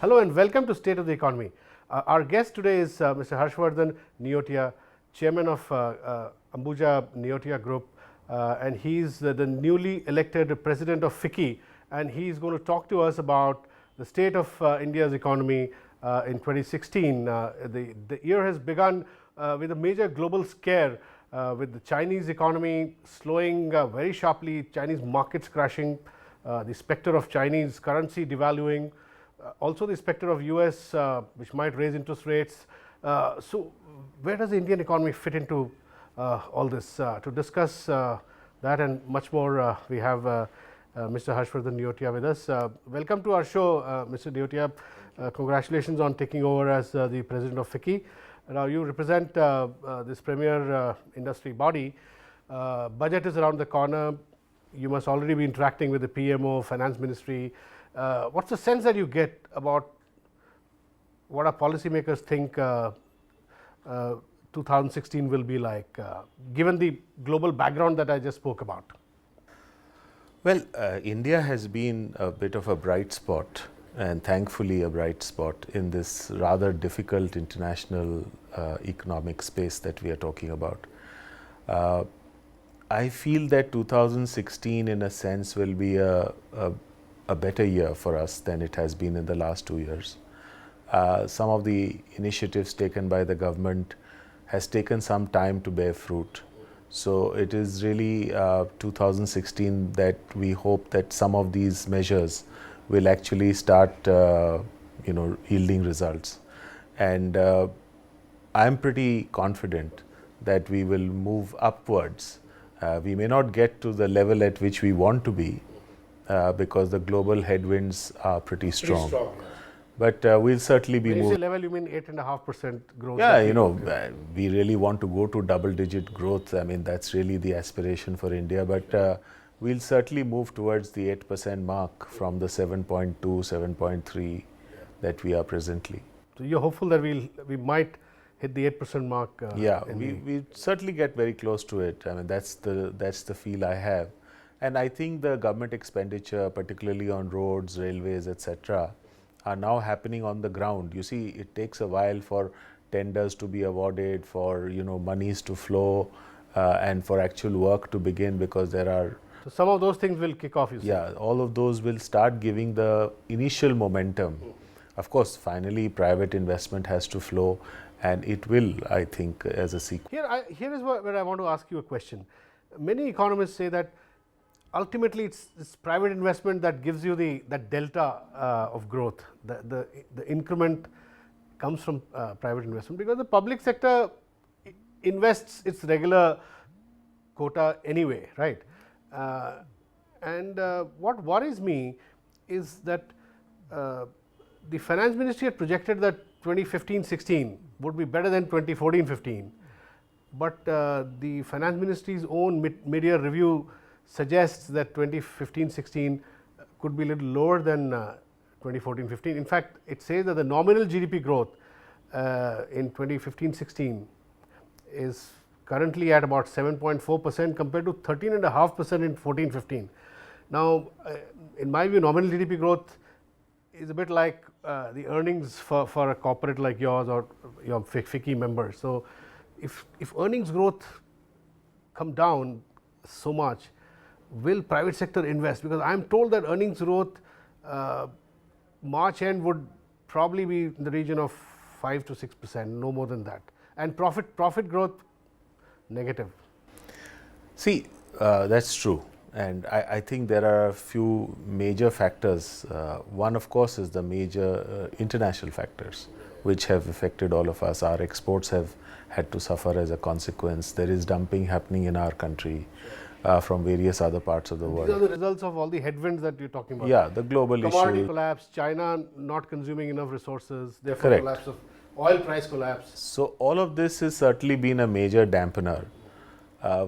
Hello and welcome to State of the Economy. Our guest today is Mr. Harshavardhan Neotia, Chairman of Ambuja Neotia Group, and he is the newly elected President of FICCI, and he is going to talk to us about the state of India's economy in 2016. The year has begun with a major global scare with the Chinese economy slowing very sharply, Chinese markets crashing, the specter of Chinese currency devaluing, also the specter of US which might raise interest rates. So where does the Indian economy fit into all this? To discuss that and much more, we have Mr. Harshavardhan Neotia with us. Welcome to our show, Mr. Neotia. Congratulations on taking over as the President of FICCI. Now you represent this premier industry body. Budget is around the corner. You must already be interacting with the PMO, Finance Ministry. What's the sense that you get about what our policymakers think 2016 will be like, given the global background that I just spoke about? Well, India has been a bit of a bright spot, and thankfully a bright spot in this rather difficult international economic space that we are talking about. I feel that 2016 in a sense will be a better year for us than it has been in the last 2 years. Some of the initiatives taken by the government has taken some time to bear fruit. So it is really 2016 that we hope that some of these measures will actually start yielding results. And I am pretty confident that we will move upwards. We may not get to the level at which we want to be, because the global headwinds are pretty strong. But we'll certainly be moving. When you say level, you mean 8.5% growth? Yeah, we really want to go to double-digit growth. I mean, that's really the aspiration for India. But we'll certainly move towards the 8% mark from the 7.2, 7.3 that we are presently. So you're hopeful that we might hit the 8% mark? Yeah, we certainly get very close to it. I mean, that's the feel I have. And I think the government expenditure, particularly on roads, railways, etc., are now happening on the ground. You see, it takes a while for tenders to be awarded, for monies to flow, and for actual work to begin, because there are. So some of those things will kick off, you say? Yeah, all of those will start giving the initial momentum. Of course, finally, private investment has to flow, and it will, I think, as a sequence. Here is where I want to ask you a question. Many economists say that ultimately it's this private investment that gives you that delta of growth. The increment comes from private investment, because the public sector invests its regular quota anyway, right? And what worries me is that the Finance Ministry had projected that 2015-16 would be better than 2014-15, but the Finance Ministry's own mid-year review suggests that 2015-16 could be a little lower than 2014-15. In fact, it says that the nominal GDP growth in 2015-16 is currently at about 7.4% compared to 13.5% in 14-15. Now, in my view, nominal GDP growth is a bit like the earnings for a corporate like yours or your FICCI members. So if earnings growth come down so much, will private sector invest? Because I am told that earnings growth March end would probably be in the region of 5 to 6%, no more than that, and profit growth negative. See, that's true, and I think there are a few major factors. One, of course, is the major international factors which have affected all of us. Our exports have had to suffer as a consequence. There is dumping happening in our country from various other parts of the world. These are the results of all the headwinds that you're talking about. Yeah, the global commodity issue. collapse, China not consuming enough resources, therefore Correct. collapse of oil price collapse. So all of this has certainly been a major dampener.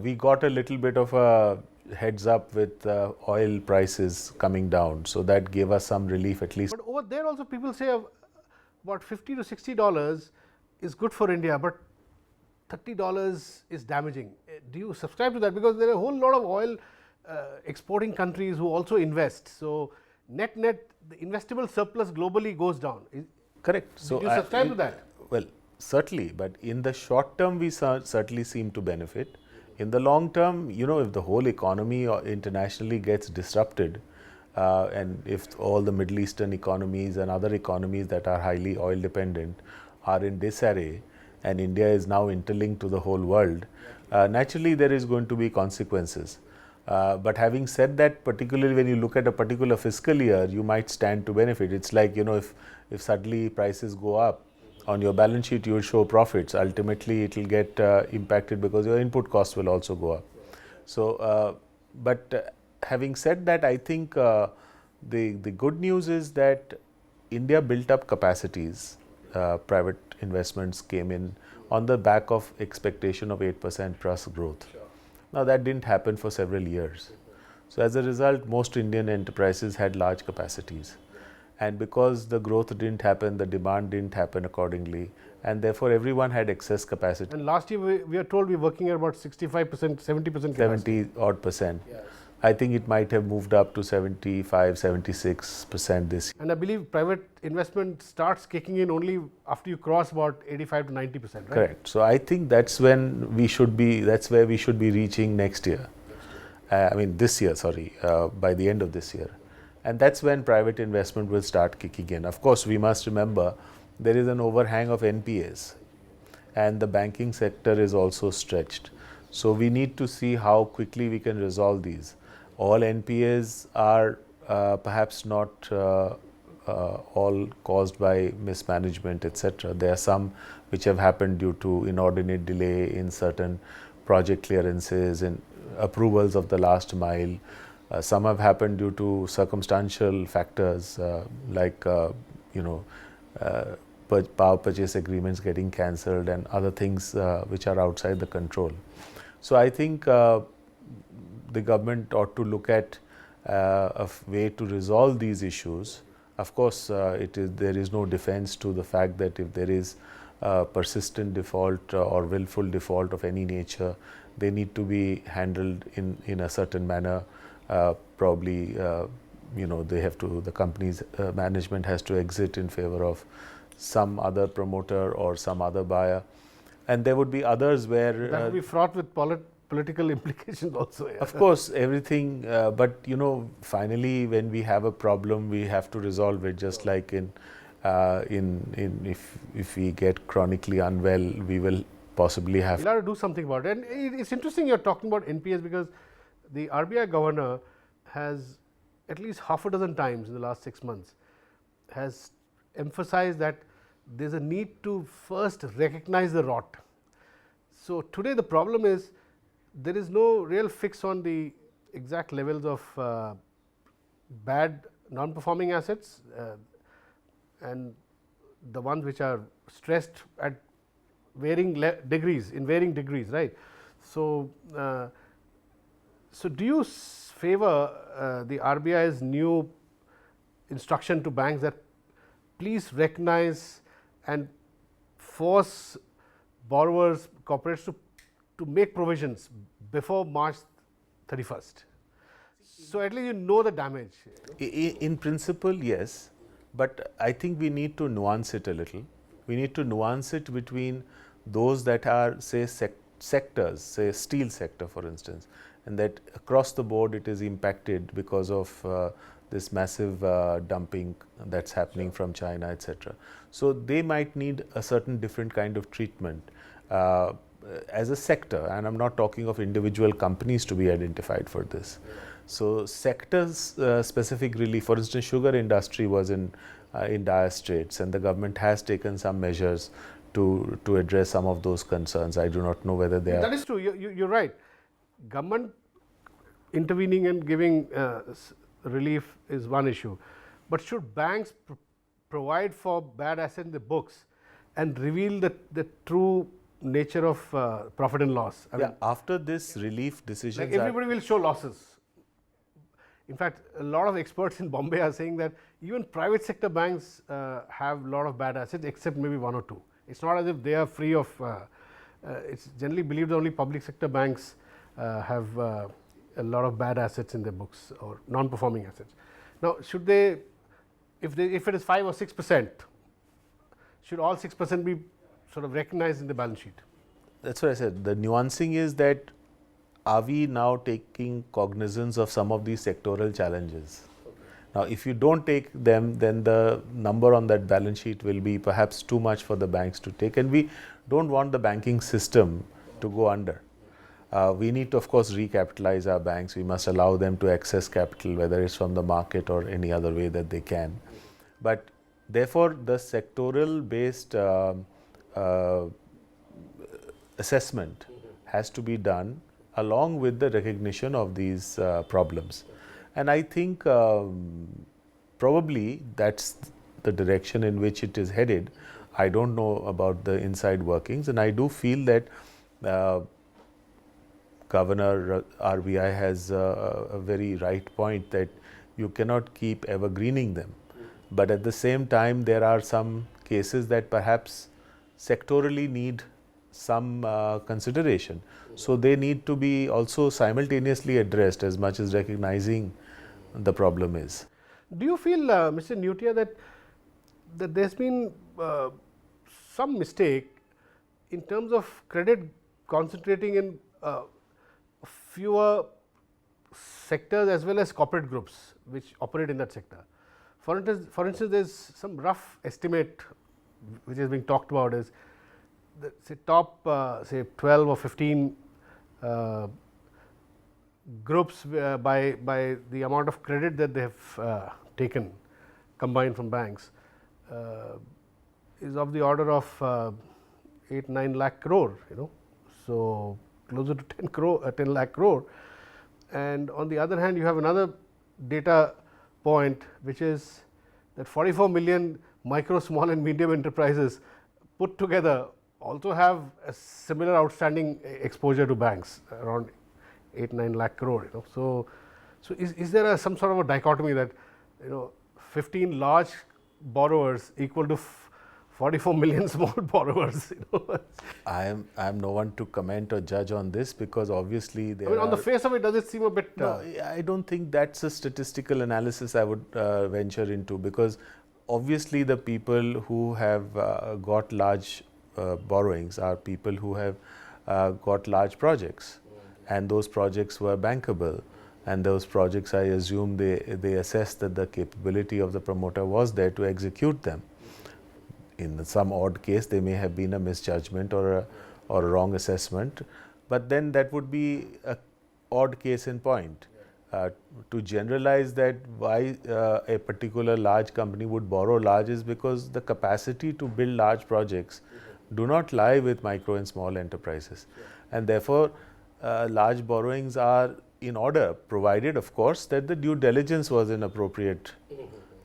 We got a little bit of a heads up with oil prices coming down, so that gave us some relief at least. But over there also people say about $50 to $60 is good for India, but $30 is damaging. Do you subscribe to that? Because there are a whole lot of oil exporting countries who also invest. So net the investable surplus globally goes down. Correct. So do you subscribe to that? Well, certainly, but in the short term, we certainly seem to benefit. In the long term, if the whole economy internationally gets disrupted, and if all the Middle Eastern economies and other economies that are highly oil dependent are in disarray, and India is now interlinked to the whole world, naturally there is going to be consequences. But having said that, particularly when you look at a particular fiscal year, you might stand to benefit. It's like, if suddenly prices go up, on your balance sheet you will show profits. Ultimately it will get impacted because your input costs will also go up. So, having said that, I think the good news is that India built up capacities. Private investments came in on the back of expectation of 8% plus growth. Now that didn't happen for several years. So as a result, most Indian enterprises had large capacities. And because the growth didn't happen, the demand didn't happen accordingly, and therefore everyone had excess capacity. And last year we are told we're working at about 65%, 70% capacity. 70 odd percent. Yes. I think it might have moved up to 75, 76% this year. And I believe private investment starts kicking in only after you cross about 85 to 90%, right? Correct. So I think that's when we should be, that's where we should be reaching next year. This year, sorry, by the end of this year. And that's when private investment will start kicking in. Of course, we must remember there is an overhang of NPAs, and the banking sector is also stretched. So we need to see how quickly we can resolve these. All NPAs are perhaps not all caused by mismanagement, etc. There are some which have happened due to inordinate delay in certain project clearances and approvals of the last mile. Some have happened due to circumstantial factors like power purchase agreements getting cancelled and other things which are outside the control. So I think the government ought to look at a way to resolve these issues. Of course, there is no defense to the fact that if there is persistent default or willful default of any nature, they need to be handled in a certain manner. Probably, the company's management has to exit in favor of some other promoter or some other buyer, and there would be others where that would be fraught with political implications also. Yeah. Of course, everything, but finally, when we have a problem, we have to resolve it. Just like if we get chronically unwell, we will possibly have. We'll have to do something about it. And it's interesting you're talking about NPS, because the RBI governor has at least half a dozen times in the last 6 months has emphasized that there's a need to first recognize the rot. So today the problem is there is no real fix on the exact levels of bad non-performing assets and the ones which are stressed at varying degrees, right? So, so do you favor the RBI's new instruction to banks that please recognize and force borrowers, corporates to make provisions before March 31st? So at least the damage. In principle, yes, but I think we need to nuance it a little. We need to nuance it between those that are, say, sectors, say steel sector for instance, and that across the board it is impacted because of this massive dumping that's happening from China, etc. So they might need a certain different kind of treatment as a sector, and I'm not talking of individual companies to be identified for this. So sectors specific relief, for instance, sugar industry was in dire straits, and the government has taken some measures to address some of those concerns. I do not know whether they are. That is true. You're right. Government intervening and giving relief is one issue, but should banks provide for bad assets in the books and reveal the true nature of profit and loss? I mean, after this relief decisions, like everybody will show losses. In fact, a lot of experts in Bombay are saying that even private sector banks have a lot of bad assets, except maybe one or two. It's not as if they are free of, it's generally believed only public sector banks have a lot of bad assets in their books or non-performing assets. Now, should they, if it is 5 or 6%, should all 6% be sort of recognized in the balance sheet? That's what I said. The nuancing is that are we now taking cognizance of some of these sectoral challenges? Now, if you don't take them, then the number on that balance sheet will be perhaps too much for the banks to take, and we don't want the banking system to go under. We need to, of course, recapitalize our banks. We must allow them to access capital, whether it's from the market or any other way that they can. But therefore, the sectoral based assessment has to be done along with the recognition of these problems. And I think probably that's the direction in which it is headed. I don't know about the inside workings, and I do feel that Governor RBI has a very right point that you cannot keep evergreening them. But at the same time, there are some cases that perhaps sectorally need some consideration. So they need to be also simultaneously addressed as much as recognizing the problem is. Do you feel, Mr. Neotia, that there's been some mistake in terms of credit concentrating in fewer sectors as well as corporate groups which operate in that sector? For instance, there's some rough estimate which is being talked about is the top say 12 or 15 groups by the amount of credit that they have taken combined from banks is of the order of 8-9 lakh crore, so closer to 10 lakh crore. And on the other hand, you have another data point, which is that 44 million micro, small and medium enterprises put together also have a similar outstanding exposure to banks, around 8-9 lakh crore. So is there some sort of a dichotomy that 15 large borrowers equal to 44 million small borrowers? I am no one to comment or judge on this, because obviously there on the face of it, does it seem a bit? No, I don't think that's a statistical analysis I would venture into, because obviously the people who have got large borrowings are people who have got large projects, and those projects were bankable, and those projects, I assume, they assessed that the capability of the promoter was there to execute them. In some odd case, they may have been a misjudgment or a wrong assessment, but then that would be a odd case in point. To generalize that why a particular large company would borrow large is because the capacity to build large projects do not lie with micro and small enterprises, and therefore large borrowings are in order, provided of course that the due diligence was inappropriate.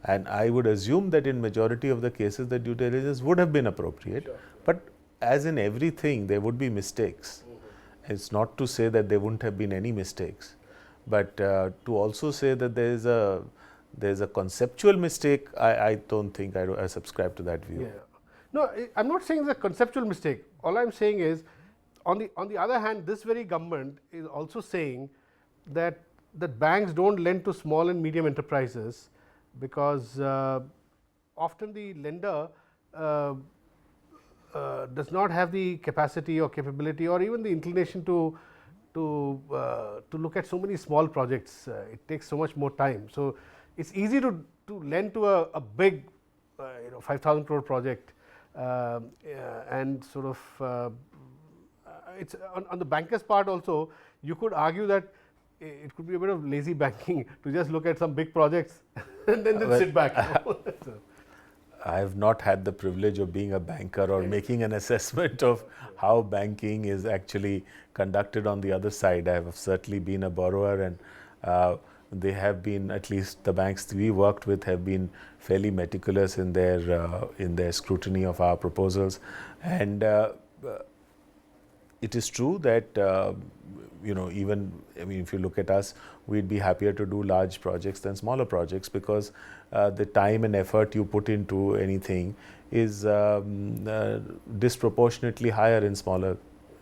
And I would assume that in majority of the cases the due diligence would have been appropriate. Sure. But as in everything, there would be mistakes. It's not to say that there wouldn't have been any mistakes, but to also say that there's a conceptual mistake, I don't think I subscribe to that view. Yeah. No, I'm not saying it's a conceptual mistake. All I'm saying is, on the other hand, this very government is also saying that banks don't lend to small and medium enterprises, because often the lender does not have the capacity or capability or even the inclination to look at so many small projects. It takes so much more time. So it's easy to lend to a big 5,000 crore project, and sort of it's on the banker's part also. You could argue that it could be a bit of lazy banking to just look at some big projects and then sit back. I have not had the privilege of being a banker or making an assessment of how banking is actually conducted on the other side. I have certainly been a borrower, and they have been, at least the banks we worked with, have been fairly meticulous in their scrutiny of our proposals. And it is true that even, if you look at us, we'd be happier to do large projects than smaller projects, because the time and effort you put into anything is disproportionately higher in smaller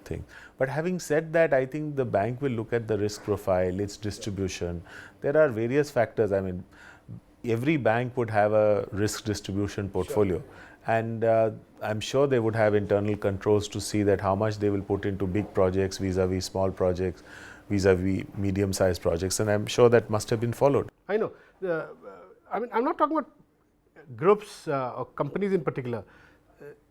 things. But having said that, I think the bank will look at the risk profile, its distribution. There are various factors. every bank would have a risk distribution portfolio. And I'm sure they would have internal controls to see that how much they will put into big projects vis-a-vis small projects, vis-a-vis medium-sized projects, and I'm sure that must have been followed. I know. I mean, I'm not talking about groups or companies in particular.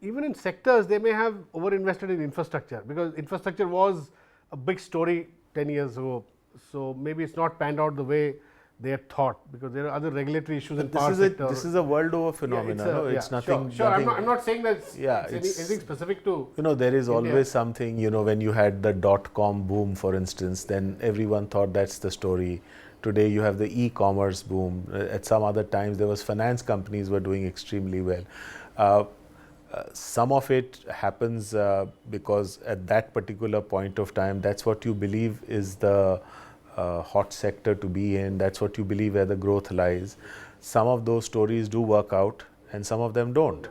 Even in sectors, they may have over-invested in infrastructure, because infrastructure was a big story 10 years ago. So maybe it's not panned out the way they had thought, because there are other regulatory issues in power sector. This is a world over phenomenon. It's nothing. Sure. I'm not saying that it's anything specific to. There is India. always something. When you had the .com boom, for instance, then everyone thought that's the story. Today you have the e-commerce boom. At some other times there was finance companies were doing extremely well. Some of it happens because at that particular point of time, that's what you believe is the hot sector to be in. That's what you believe where the growth lies. Some of those stories do work out and some of them don't.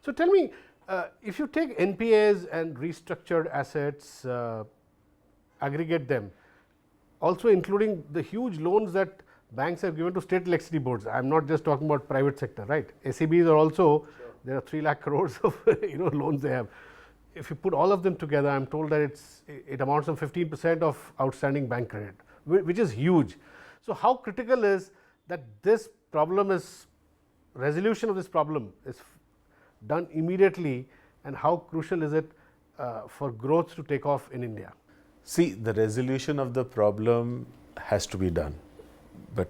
So tell me, if you take NPAs and restructured assets, aggregate them, also including the huge loans that banks have given to state electricity boards. I am not just talking about private sector, right? SEBs are also, there are 3 lakh crores of loans they have. If you put all of them together, I am told that it amounts to 15% of outstanding bank credit, which is huge. So how critical is that this problem is, resolution of this problem is done immediately, and how crucial is it for growth to take off in India? See, the resolution of the problem has to be done, but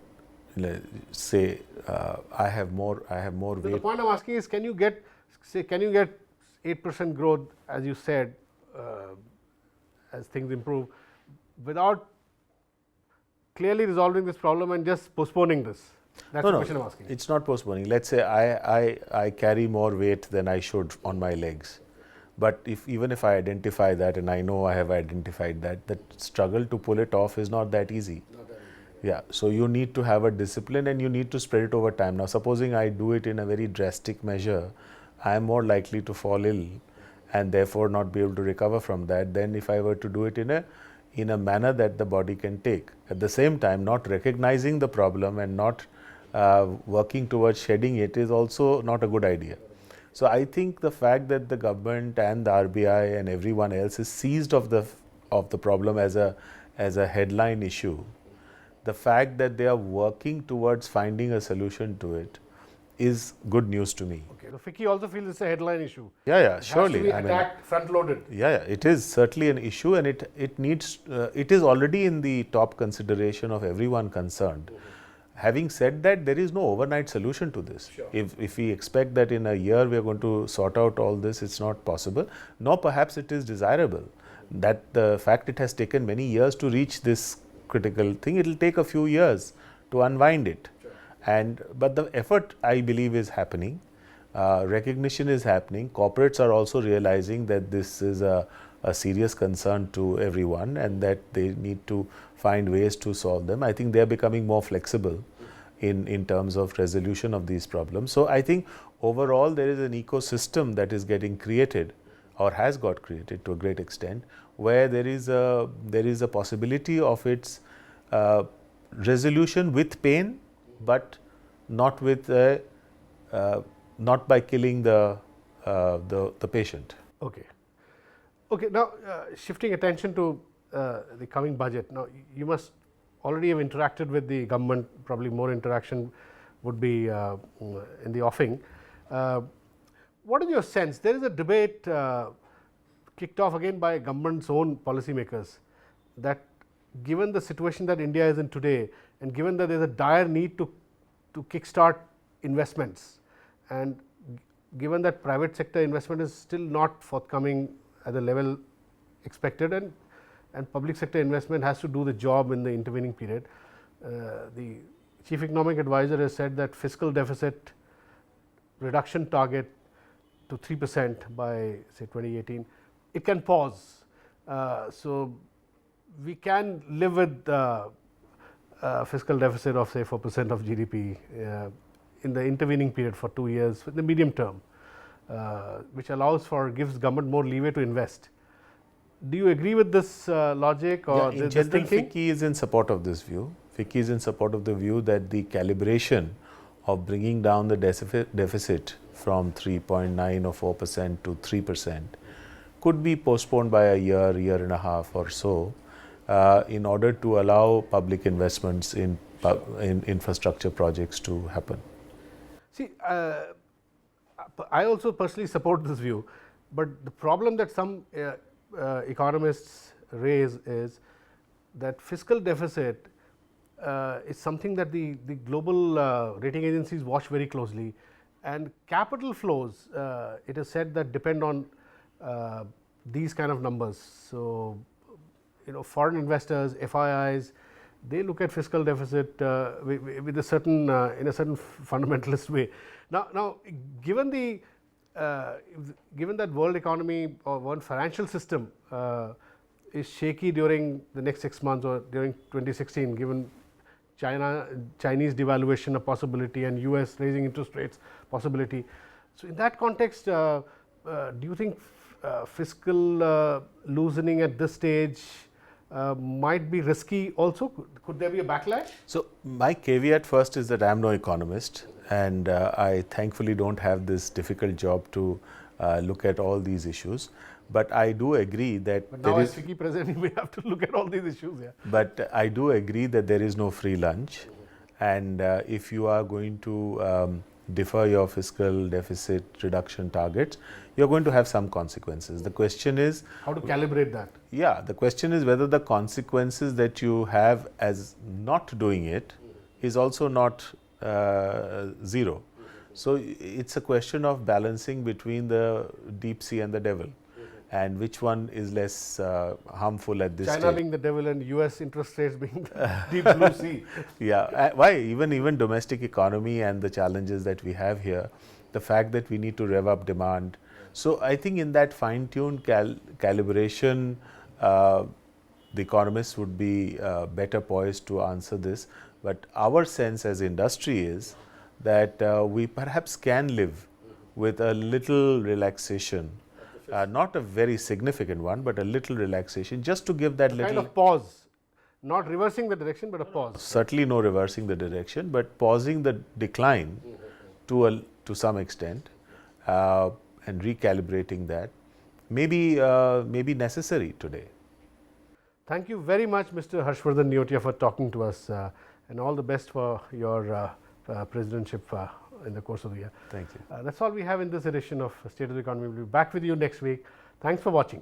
say I have more weight. The point I'm asking is, can you get 8% growth, as you said, as things improve, without clearly resolving this problem and just postponing this? That's the question I'm asking. It's not postponing. Let's say I carry more weight than I should on my legs. But even if I identify that, and I know I have identified that, the struggle to pull it off is not that easy. Yeah, so you need to have a discipline and you need to spread it over time. Now, supposing I do it in a very drastic measure, I am more likely to fall ill and therefore not be able to recover from that than if I were to do it in a manner that the body can take. At the same time, not recognizing the problem and not working towards shedding it is also not a good idea. So I think the fact that the government and the RBI and everyone else is seized of the problem as a headline issue, the fact that they are working towards finding a solution to it is good news to me. Okay, so FICCI also feels it's a headline issue. Yeah, surely. It has to be attacked front-loaded. Yeah, it is certainly an issue, and it needs. It is already in the top consideration of everyone concerned. Having said that, there is no overnight solution to this. Sure. If we expect that in a year we are going to sort out all this, it's not possible. Nor perhaps it is desirable. That the fact it has taken many years to reach this critical thing, it will take a few years to unwind it. Sure. But the effort, I believe, is happening. Recognition is happening. Corporates are also realizing that this is a serious concern to everyone and that they need to find ways to solve them. I think they are becoming more flexible in terms of resolution of these problems. So I think overall there is an ecosystem that is getting created or has got created to a great extent, where there is a possibility of its resolution with pain, but not with not by killing the patient. Okay. Now shifting attention to the coming budget. Now you must already have interacted with the government. Probably more interaction would be in the offing. What is your sense? There is a debate kicked off again by government's own policymakers, that given the situation that India is in today, and given that there is a dire need to kickstart investments, and given that private sector investment is still not forthcoming at the level expected, and public sector investment has to do the job in the intervening period, the chief economic advisor has said that fiscal deficit reduction target to 3% by say 2018, it can pause. So we can live with fiscal deficit of say 4% of GDP in the intervening period for 2 years, in the medium term, which gives government more leeway to invest. Do you agree with this logic or this thinking? FICCI is in support of this view. FICCI is in support of the view that the calibration of bringing down the deficit from 3.9 or 4% to 3% could be postponed by a year, year and a half or so, in order to allow public investments in infrastructure projects to happen. See, I also personally support this view, but the problem that some economists raise is that fiscal deficit is something that the global rating agencies watch very closely, and capital flows, it is said, that depend on these kind of numbers. So, foreign investors, FIIs, they look at fiscal deficit with a certain in a certain fundamentalist way. Now, given that world economy or world financial system is shaky during the next 6 months or during 2016, given Chinese devaluation a possibility and US raising interest rates possibility. So, in that context, do you think fiscal loosening at this stage might be risky also? Could there be a backlash? So, my caveat first is that I am no economist, and I thankfully don't have this difficult job to look at all these issues. But I do agree that but now as FICCI president, you may have to look at all these issues. Yeah. But I do agree that there is no free lunch, and if you are going to defer your fiscal deficit reduction targets, you're going to have some consequences. The question is how to calibrate that. Yeah, the question is whether the consequences that you have as not doing it is also not zero. So it's a question of balancing between the deep sea and the devil, and which one is less harmful at this China stage. being the devil and US interest rates being the deep blue sea. Yeah, why even domestic economy and the challenges that we have here, the fact that we need to rev up demand. So I think in that fine-tuned calibration, the economists would be better poised to answer this. But our sense as industry is that we perhaps can live with a little relaxation, not a very significant one, but a little relaxation, just to give that little kind of pause, not reversing the direction, but a pause. Certainly no reversing the direction, but pausing the decline to some extent and recalibrating that may be necessary today. Thank you very much, Mr. Harshavardhan Neotia, for talking to us, and all the best for your presidentship in the course of the year. Thank you. That's all we have in this edition of State of the Economy. We'll be back with you next week. Thanks for watching.